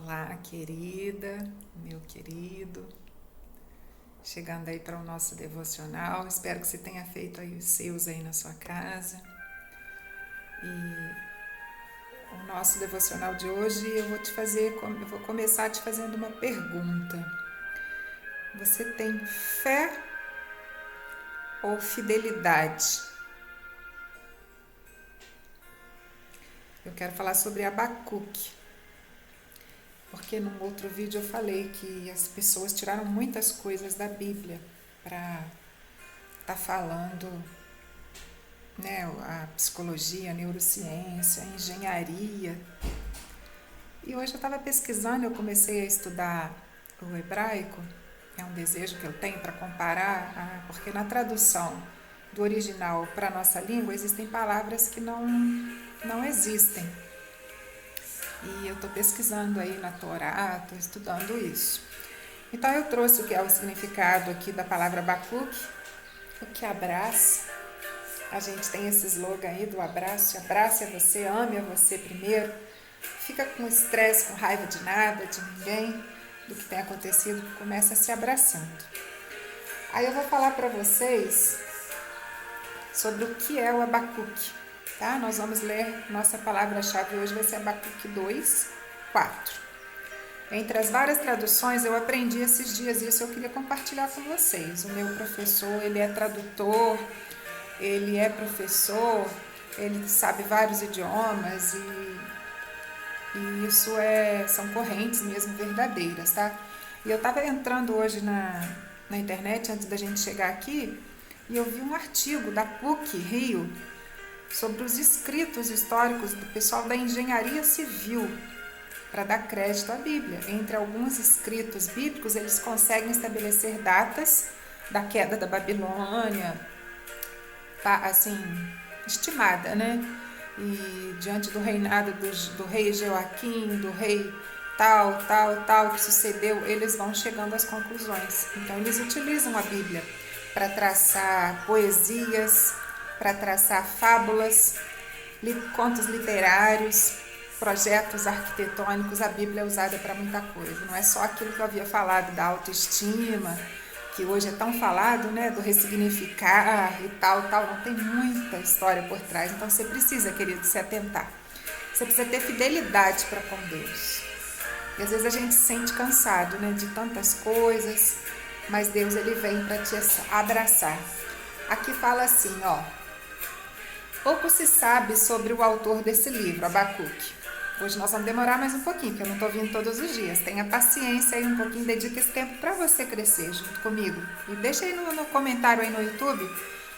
Olá, querida, meu querido, chegando aí para o nosso devocional. Espero que você tenha feito aí os seus aí na sua casa. E o nosso devocional de hoje eu vou começar te fazendo uma pergunta. Você tem fé ou fidelidade? Eu quero falar sobre Abacuque, porque num outro vídeo eu falei que as pessoas tiraram muitas coisas da Bíblia para estar falando, né, a psicologia, a neurociência, a engenharia. E hoje eu estava pesquisando, eu comecei a estudar o hebraico, é um desejo que eu tenho para comparar, porque na tradução do original para a nossa língua existem palavras que não existem. E eu estou pesquisando aí na Torá, estou estudando isso. Então eu trouxe o que é o significado aqui da palavra Abacuque, o que abraça. A gente tem esse slogan aí do abraço, abrace a você, ame a você primeiro. Fica com estresse, com raiva de nada, de ninguém, do que tem acontecido, começa se abraçando. Aí eu vou falar para vocês sobre o que é o Abacuque, tá? Nós vamos ler, nossa palavra-chave hoje vai ser Abacuque 2, 4. Entre as várias traduções, eu aprendi esses dias isso, eu queria compartilhar com vocês. O meu professor, ele é tradutor, ele é professor, ele sabe vários idiomas e isso são correntes mesmo verdadeiras, tá? E eu estava entrando hoje na internet, antes da gente chegar aqui, e eu vi um artigo da PUC Rio sobre os escritos históricos do pessoal da engenharia civil, para dar crédito à Bíblia. Entre alguns escritos bíblicos, eles conseguem estabelecer datas da queda da Babilônia, assim, estimada, né? E diante do reinado do rei Joaquim, do rei tal, que sucedeu, eles vão chegando às conclusões. Então, eles utilizam a Bíblia para traçar poesias, para traçar fábulas, contos literários, projetos arquitetônicos. A Bíblia é usada para muita coisa. Não é só aquilo que eu havia falado da autoestima, que hoje é tão falado, né, do ressignificar e tal, não tem muita história por trás. Então você precisa, querido, se atentar. Você precisa ter fidelidade para com Deus. E às vezes a gente se sente cansado, né, de tantas coisas, mas Deus, ele vem para te abraçar. Aqui fala assim, ó: pouco se sabe sobre o autor desse livro, Abacuque. Hoje nós vamos demorar mais um pouquinho, porque eu não estou vindo todos os dias. Tenha paciência aí um pouquinho, dedica esse tempo para você crescer junto comigo. E deixa aí no comentário aí no YouTube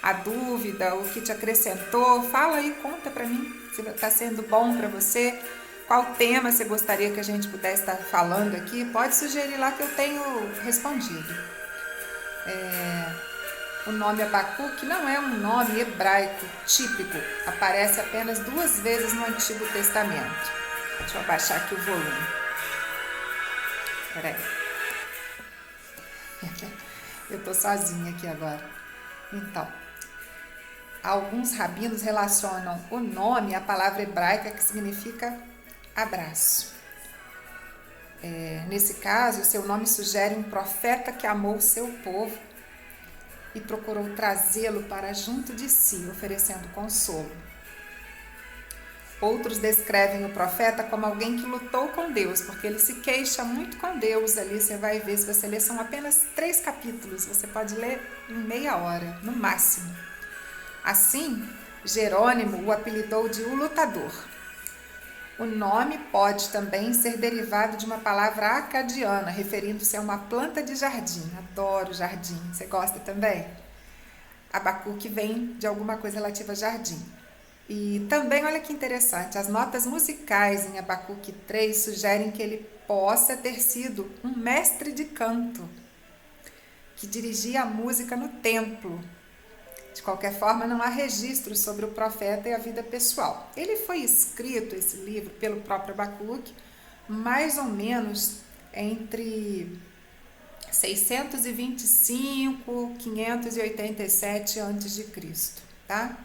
a dúvida, o que te acrescentou. Fala aí, conta para mim se está sendo bom para você. Qual tema você gostaria que a gente pudesse estar falando aqui? Pode sugerir lá que eu tenho respondido. O nome Abacuque não é um nome hebraico típico. Aparece apenas 2 vezes no Antigo Testamento. Deixa eu abaixar aqui o volume. Peraí. Eu tô sozinha aqui agora. Então, alguns rabinos relacionam o nome à palavra hebraica que significa abraço. Nesse caso, o seu nome sugere um profeta que amou o seu povo e procurou trazê-lo para junto de si, oferecendo consolo. Outros descrevem o profeta como alguém que lutou com Deus, porque ele se queixa muito com Deus ali. Você vai ver, se você ler, são apenas 3 capítulos, você pode ler em meia hora, no máximo. Assim, Jerônimo o apelidou de o lutador. O nome pode também ser derivado de uma palavra acadiana, referindo-se a uma planta de jardim. Adoro jardim, você gosta também? Abacuque vem de alguma coisa relativa a jardim. E também, olha que interessante, as notas musicais em Abacuque 3 sugerem que ele possa ter sido um mestre de canto, que dirigia a música no templo. De qualquer forma, não há registros sobre o profeta e a vida pessoal. Ele foi escrito, esse livro, pelo próprio Abacuque, mais ou menos entre 625 e 587 a.C., tá?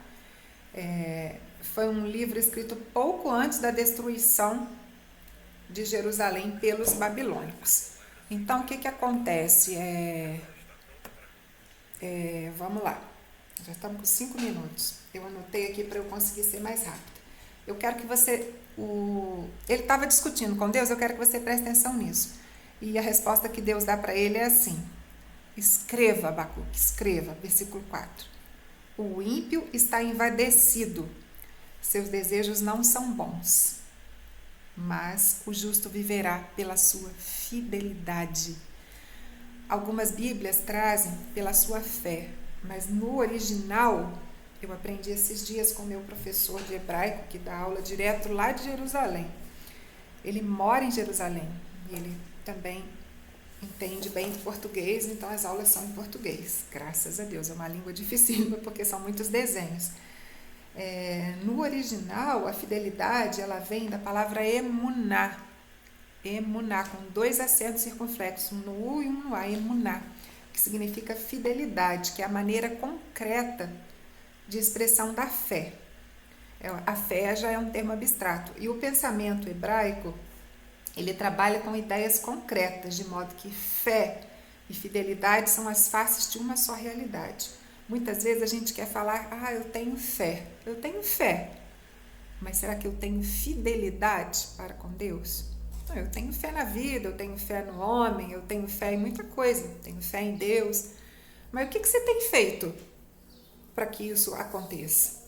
Foi um livro escrito pouco antes da destruição de Jerusalém pelos babilônicos. Então, o que acontece? Vamos lá, já estamos com 5 minutos. Eu anotei aqui para eu conseguir ser mais rápida. Eu quero que você... Ele estava discutindo com Deus, eu quero que você preste atenção nisso. E a resposta que Deus dá para ele é assim: escreva, Abacuque, escreva, versículo 4. O ímpio está envadecido, seus desejos não são bons, mas o justo viverá pela sua fidelidade. Algumas Bíblias trazem pela sua fé, mas no original, eu aprendi esses dias com meu professor de hebraico, que dá aula direto lá de Jerusalém. Ele mora em Jerusalém e ele também entende bem português, então as aulas são em português, graças a Deus. É uma língua dificílima porque são muitos desenhos. No original, a fidelidade ela vem da palavra emuná, com 2 acentos circunflexos, um no U e um no A, emuná, que significa fidelidade, que é a maneira concreta de expressão da fé. A fé já é um termo abstrato, e o pensamento hebraico, ele trabalha com ideias concretas, de modo que fé e fidelidade são as faces de uma só realidade. Muitas vezes a gente quer falar, eu tenho fé, mas será que eu tenho fidelidade para com Deus? Não, eu tenho fé na vida, eu tenho fé no homem, eu tenho fé em muita coisa, eu tenho fé em Deus, mas o que você tem feito para que isso aconteça?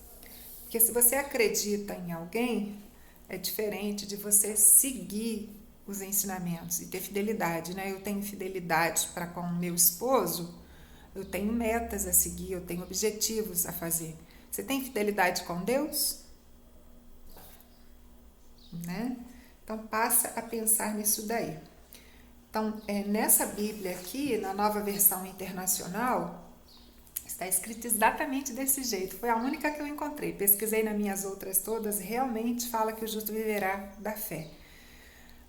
Porque se você acredita em alguém, é diferente de você seguir os ensinamentos e ter fidelidade, né? Eu tenho fidelidade para com meu esposo, eu tenho metas a seguir, eu tenho objetivos a fazer. Você tem fidelidade com Deus? Né? Então, passa a pensar nisso daí. Então, nessa Bíblia aqui, na Nova Versão Internacional, está escrito exatamente desse jeito. Foi a única que eu encontrei. Pesquisei nas minhas outras todas, realmente fala que o justo viverá da fé.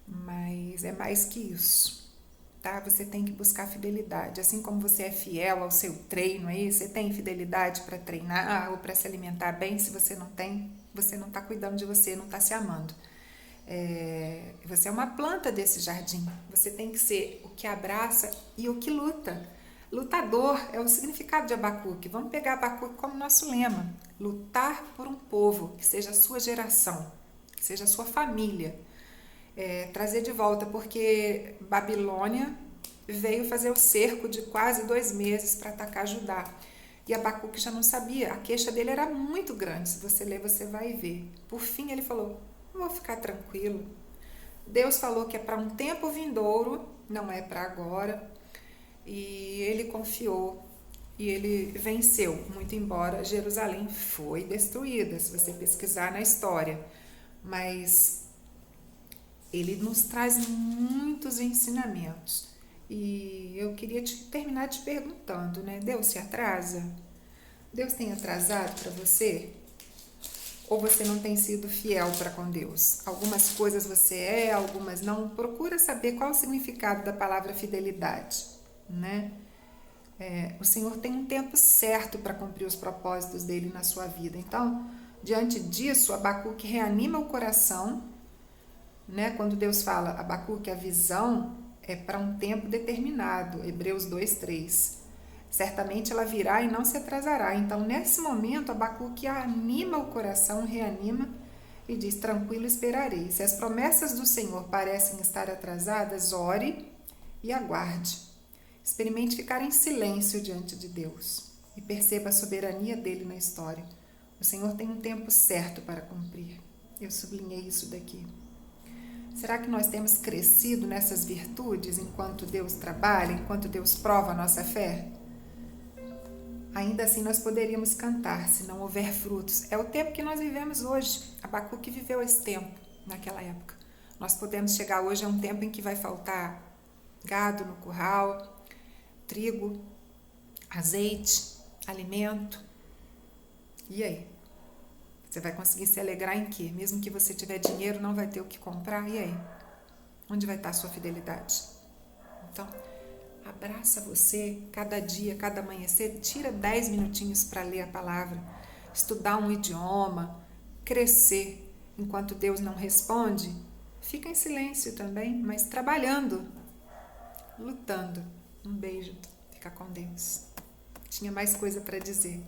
Mas é mais que isso, tá? Você tem que buscar fidelidade. Assim como você é fiel ao seu treino aí, você tem fidelidade para treinar ou para se alimentar bem. Se você não tem, você não está cuidando de você, não está se amando. Você é uma planta desse jardim. Você tem que ser o que abraça e o que luta. Lutador é o significado de Abacuque. Vamos pegar Abacuque como nosso lema. Lutar por um povo que seja a sua geração, que seja a sua família. Trazer de volta, porque Babilônia veio fazer o cerco de quase 2 meses para atacar Judá. E Abacuque já não sabia, a queixa dele era muito grande. Se você ler, você vai ver. Por fim, ele falou: vou ficar tranquilo. Deus falou que é para um tempo vindouro, não é para agora. E ele confiou e ele venceu, muito embora Jerusalém foi destruída, se você pesquisar na história. Mas ele nos traz muitos ensinamentos. E eu queria terminar te perguntando, né? Deus se atrasa? Deus tem atrasado para você? Ou você não tem sido fiel para com Deus? Algumas coisas você algumas não. Procura saber qual o significado da palavra fidelidade, né? O Senhor tem um tempo certo para cumprir os propósitos dele na sua vida. Então, diante disso, Abacuque reanima o coração, né? Quando Deus fala, Abacuque, a visão é para um tempo determinado, Hebreus 2:3. Certamente ela virá e não se atrasará. Então, nesse momento, Abacuque anima o coração, reanima e diz: tranquilo esperarei. Se as promessas do Senhor parecem estar atrasadas, ore e aguarde. Experimente ficar em silêncio diante de Deus e perceba a soberania dele na história. O Senhor tem um tempo certo para cumprir. Eu sublinhei isso daqui. Será que nós temos crescido nessas virtudes enquanto Deus trabalha, enquanto Deus prova a nossa fé? Ainda assim nós poderíamos cantar, se não houver frutos. É o tempo que nós vivemos hoje. Abacuque viveu esse tempo, naquela época. Nós podemos chegar hoje a um tempo em que vai faltar gado no curral, trigo, azeite, alimento. E aí? Você vai conseguir se alegrar em quê? Mesmo que você tiver dinheiro, não vai ter o que comprar. E aí? Onde vai estar a sua fidelidade? Então, abraça você cada dia, cada amanhecer. Tira 10 minutinhos para ler a palavra, estudar um idioma, crescer. Enquanto Deus não responde, Fica em silêncio também, mas trabalhando, lutando. Um beijo. Fica com Deus. Tinha mais coisa para dizer.